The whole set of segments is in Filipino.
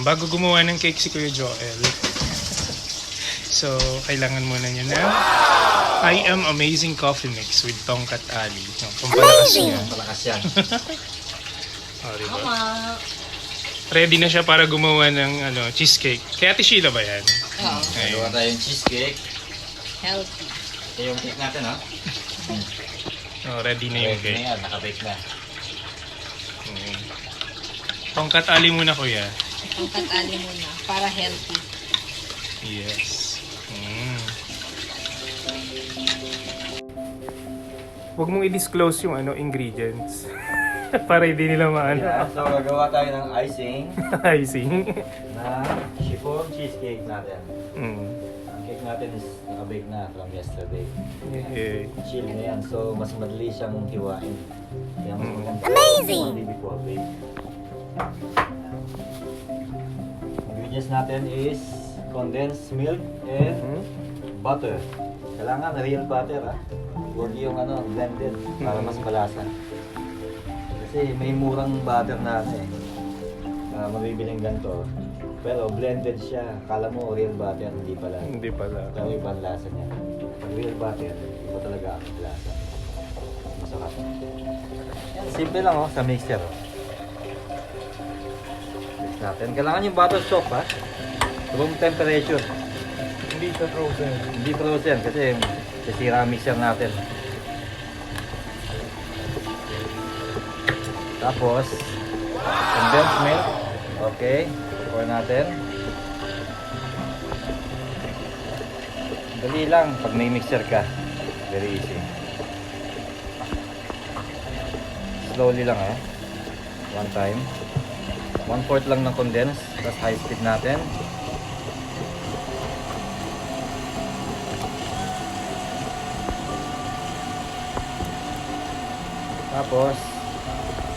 Bago gumawa ng cake si Kuya Joel. So, kailangan muna niya na I am amazing coffee mix with Tongkat Ali. Pampalakas niya. Palakas yan. Diba? Ready na siya para gumawa ng cheesecake. Kaya Ate Sheila ba yan? Oo. Gawa tayong cheesecake. Healthy. Ito yung cake natin, ha? Ready na yung Ready na cake. yan, nakabake na. Tongkat Ali muna, Kuya. Tongkat ali muna para healthy. Yes. Huwag mong i-disclose yung ingredients. Para hindi nila maano. Yeah, so gagawa tayo ng icing Icing. na chiffon cheesecake natin. Mm. Ang cake natin is nakabake na from yesterday. Yeah. Chill na yan, so mas madali siyang hiwain. Kaya mas maganda. Amazing! Only before bake. Ingredients natin is condensed milk and butter. Kailangan real butter, ha? Huwag yung blended para mas malasa. Kasi may murang butter na mabibiling ganito. Pero blended siya. Kala mo real butter, hindi pala. Hindi pala. Pero ibang lasa niya. Pag real butter, iba talaga ang lasa. Masarap. Yan, simple lang sa mixer. Mix natin. Kailangan yung butter soft, ha? Room temperature. Hindi siya frozen. Hindi frozen kasi sisira ang mixer natin. Tapos, condensed milk. Okay. Pour natin. Dali lang pag may mixer ka. Very easy. Slowly lang, one time. 1/4 lang ng condensed. Tapos high speed natin. Tapos,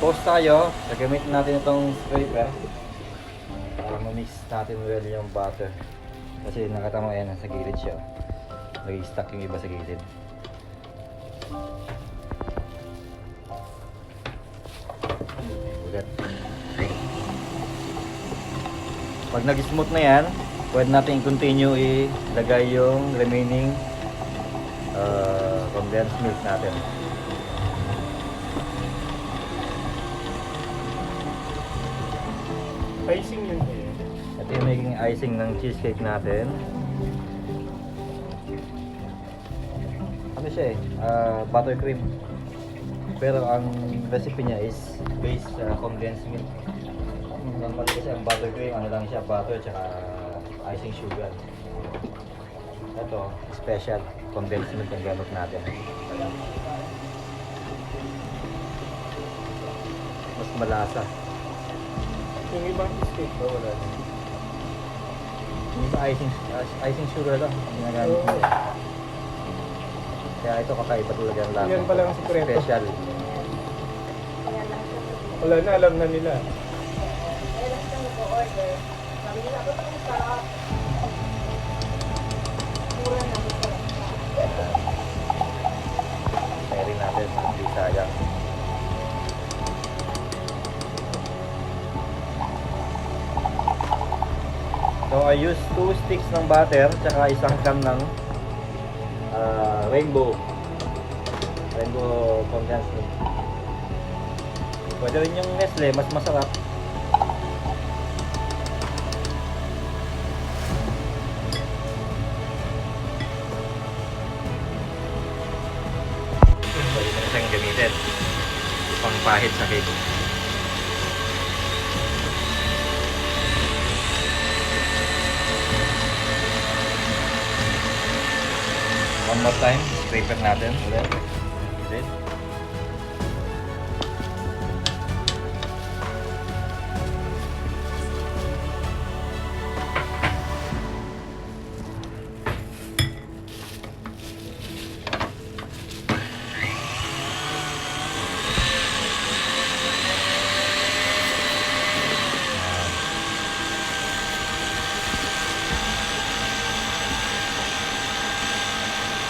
pause tayo. Gagamitin natin itong scraper para ma-mix natin well yung butter. Kasi nakatama yan, sa gilid siya. Nag-stuck yung iba sa gilid. Ulit. Pag nag-smooth na yan, pwede natin continue ilagay yung remaining condensed milk natin. Icing yun Ito yung magiging icing ng cheesecake natin. Ano siya buttercream. Pero ang recipe niya is based sa condensed milk. Normally kasi ang buttercream, lang siya, butter tsaka icing sugar. Ito, special condensed milk ang gamot natin. Mas malasa. Yung ibang cheesecake ba wala? Yung iba icing sugar lang ang ginagamit nila. Kaya ito kakaiba talaga ang lasa. Yan pala ang sikreto. Special. Wala na, alam na nila. Meron natin, hindi sayang. So I use 2 sticks ng butter tsaka isang can ng rainbow condensed milk. Pwede rin yung Nestle, mas masarap. Pwede mo na siyang gamitin pang pahit sa cake. One more time, scraper natin ulit.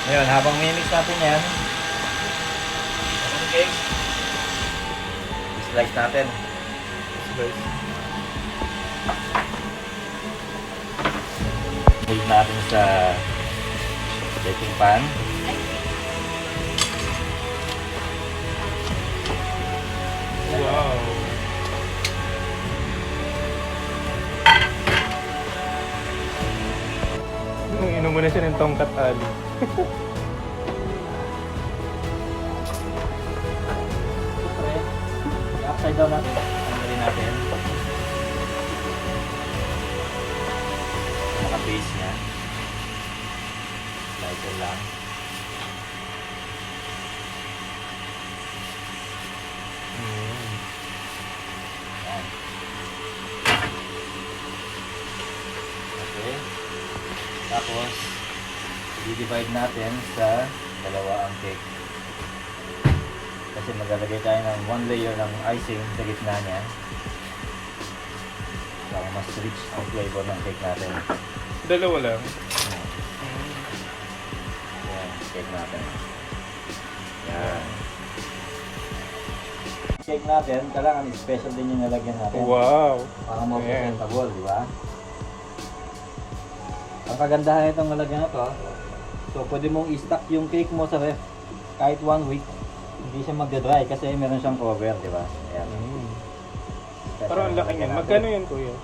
Ngayon, habang mimix natin yan, okay, slice natin. Slice. Hold natin sa baking pan. Wow. Inom mo na siya ng tongkat ali. Siyempre, upside down natin. Tanggalin natin. Naka-base niya. Slicer lang. Yan. Okay. Tapos, i-divide natin sa dalawa ang cake. Kasi maglalagay tayo ng one layer ng icing sa gitna niya. Para mas rich ang flavor ng cake natin. Dalawa lang. Yan, cake natin. Yan. Cake natin, kailangan special din yung nalagyan natin. Wow. Para more presentable, di ba? Ang kagandahan nitong lalagyan na to, so pwede mong i-stock yung cake mo sa ref kahit 1 week. Hindi siya magda-dry kasi meron siyang cover, di ba? Ayan. Parang ang laki niyan. Magkano yan, kuya?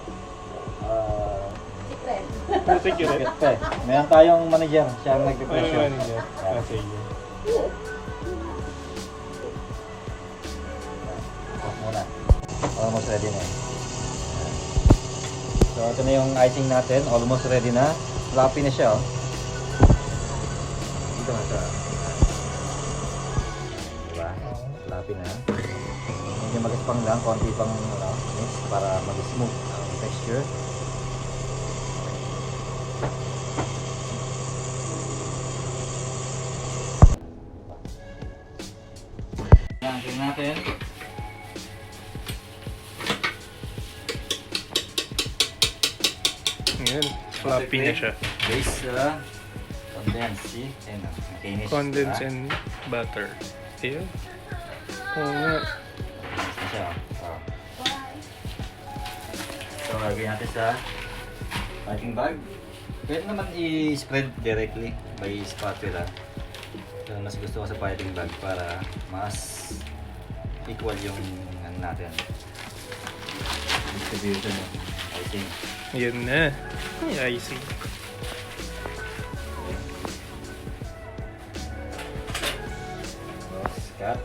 Secret. Secret pa eh. Meron tayong manager, siya ang Ano nagpe-pressure. naman niya? Sige. Off muna. Almost ready na eh. So ito na yung icing natin, almost ready na. Fluffy na siya oh. Dito na siya. Diba? Fluffy na. Medyo mag-spang lang, konti pang mix para mag-smooth ang texture. Yan, tingnan natin. Ayan. Floppy na siya. Base condense, see? Ayan na, makinis. Condense diba? and butter. Ayan. Oo nga. Makinis na siya. Oh. So, lagay natin sa piping bag. Pwede naman i-spread directly by spatula. So, mas gusto ko sa piping bag para mas equal yung ano natin. Distribution ng icing. Yan na. Ay, icing. Tapos, cut.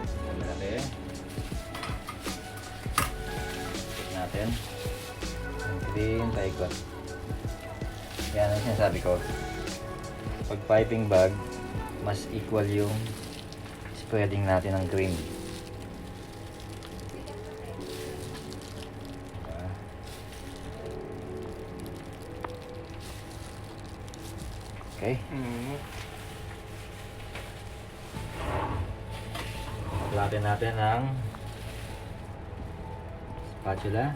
Tignan natin. Tignan natin. Ang clean, paikot. Yan ang sinasabi ko. Pag piping bag, mas equal yung spreading natin ng cream. Okay. Paglatin natin ang spatula.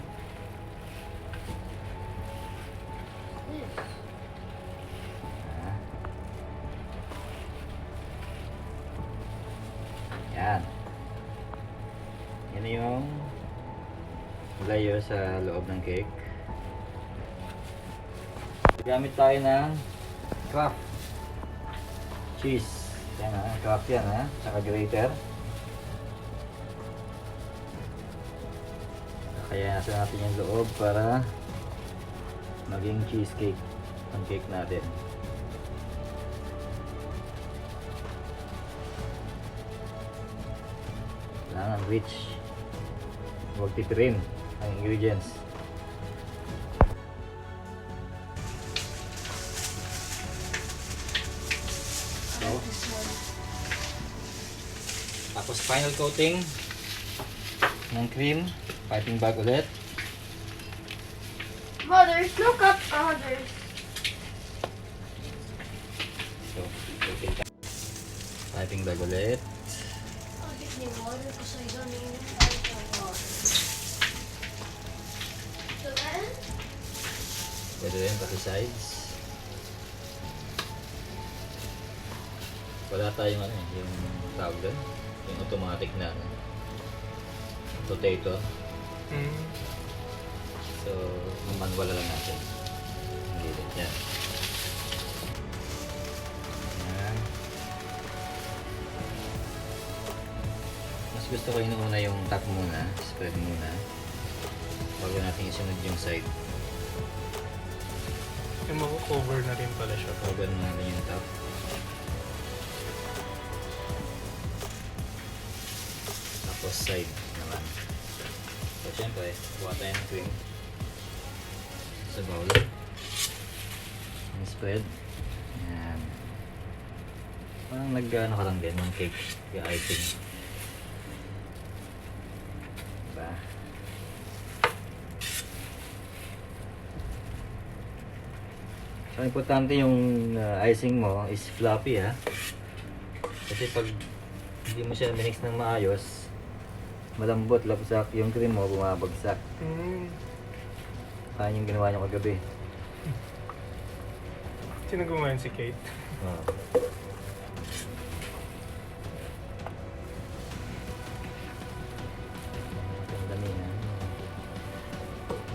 Yan. Yan yung layer sa loob ng cake. Gamit tayo ng craft cheese. Yan ha, craft yan ha, saka grater. Kaya nasa natin yung loob para maging cheesecake ang cake natin. Kailangan rich. Huwag titirin ang ingredients. So, tapos final coating ng cream, piping bag ulit. There's no cup. There's. So, coating ka. Piping bag ulit. I'll get me water because I don't even have water. So then, Pwede rin pati sides. Wala tayong ano, yung tawag doon, yung automatic na ano, potato. So, manual lang natin. Hindi, yan. Mas gusto ko inuuna yung top muna, spread muna. Bago natin isunod yung side. Yung mako-cover na rin pala siya. Cover na natin yung top. Tapos side naman. So syempre, buha tayo ng cream. Sa bowl. Yung spread. Ayan. Parang nag-ano ka lang din, ng cake. Yung icing. Diba? So, importante yung icing mo is fluffy ha. Kasi pag hindi mo siya minix ng maayos, malambot, lapsak, yung cream mo bumabagsak. Kaya yung ginawa niyo kagabi. Sino gumawa yun, si Kate? Oh. Ang dami na.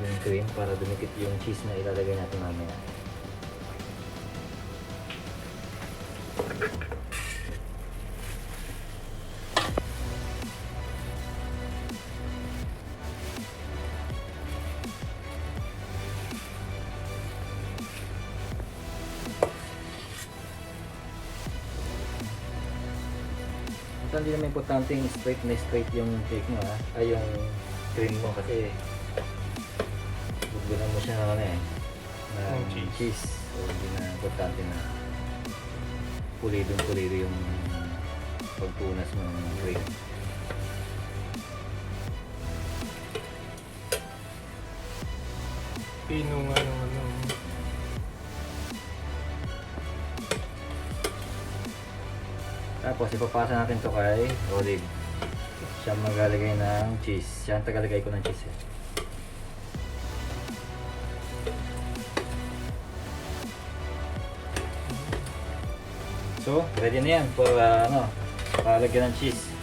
Yung cream para dumikit yung cheese na ilalagay natin mamaya. Hindi naman importante yung straight yung cake mo ha. Ay yung cream mo kasi bubunan mo siya na ano eh. Na cheese. So hindi na importante na pulido yung pagpunas mo ng cream. Pino nga ng ano. Tapos ipapasa natin to kay Olive. Siya maglalagay ng cheese. Siya ang tagalagay ko ng cheese eh. So, ready na yan for palagyan ng cheese.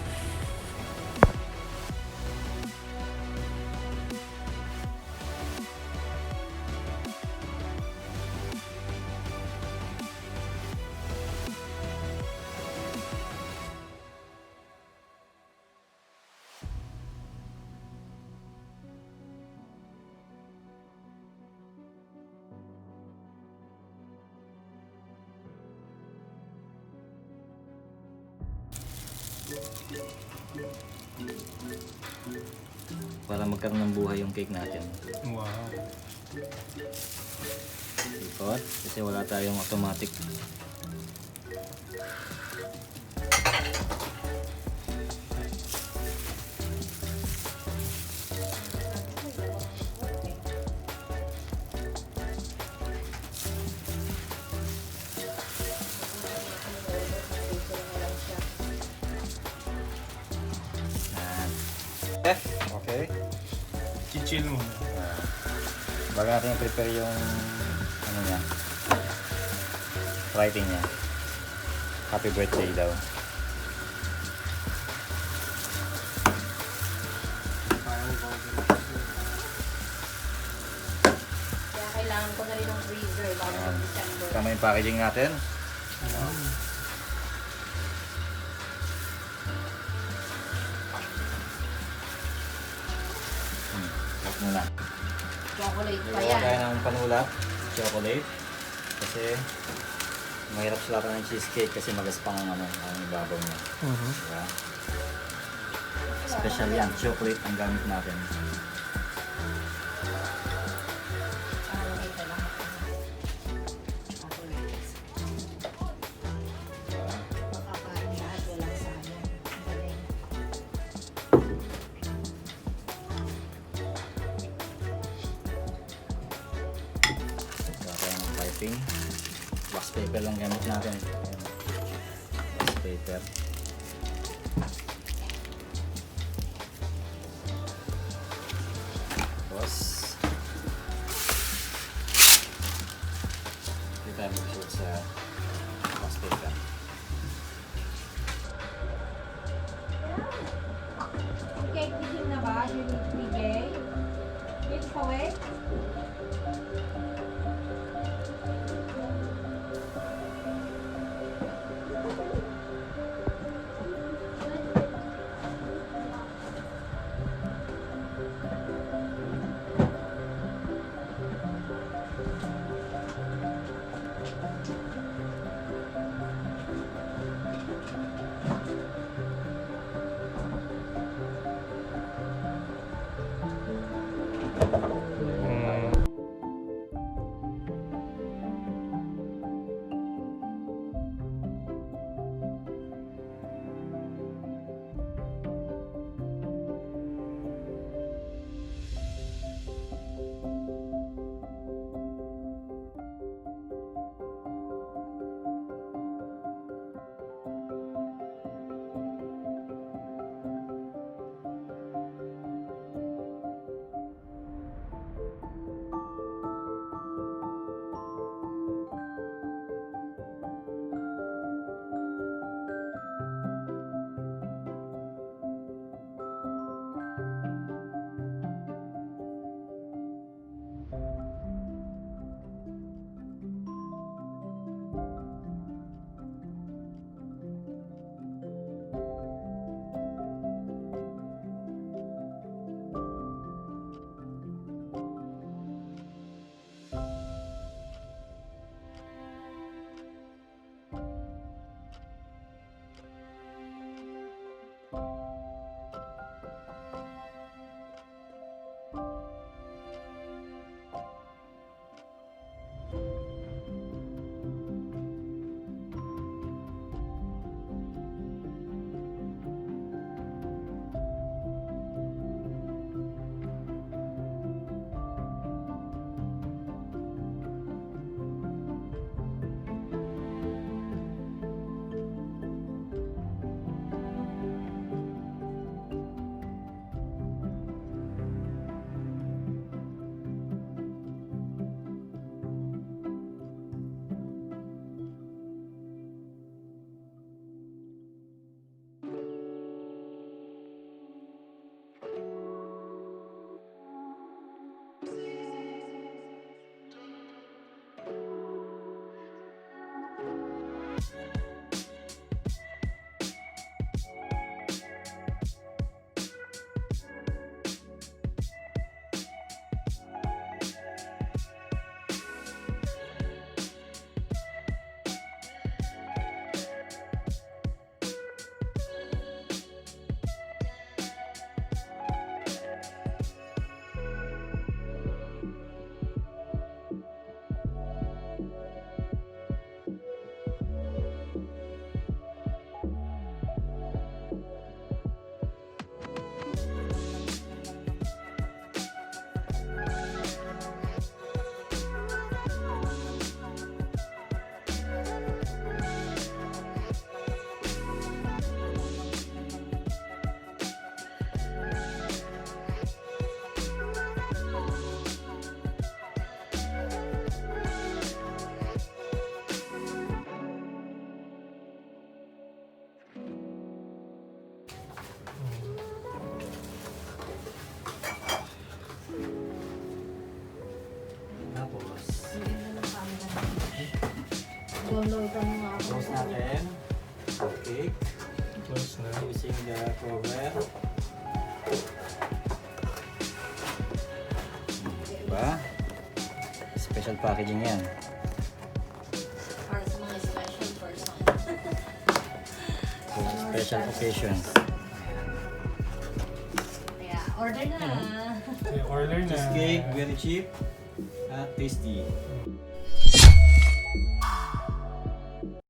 Para magkaroon ng buhay yung cake natin. Wow. Ikot, kasi wala tayong automatic. Okay. Chill muna. Bago natin i-prepare yung ano niya, writing niya. Happy birthday daw. Kaya kailangan ko na rin ng freezer bago mag-December. Tama yung packaging natin. Muna. Chocolate pa Gawa yan. tayo ng panulat, chocolate. Kasi mahirap sulatan ng cheesecake kasi magaspang ang ang ibabaw niya. Diba? Special yan, chocolate ang gamit natin. Ito lang. Chocolate. Makakain lahat, walang sayang. Galing. Piping. Wax paper lang gamit natin. Wax paper. Tapos hindi tayo mag-shoot sa wax paper. Okay, gising na ba? You need PJ? It's awake? Download ka nga ako. Close natin. Okay. Close na. Using the cover. Diba? Special packaging yan. Para sa mga special person. So, special occasions. Kaya, order na. Okay, order na. Cheesecake, very cheap at tasty.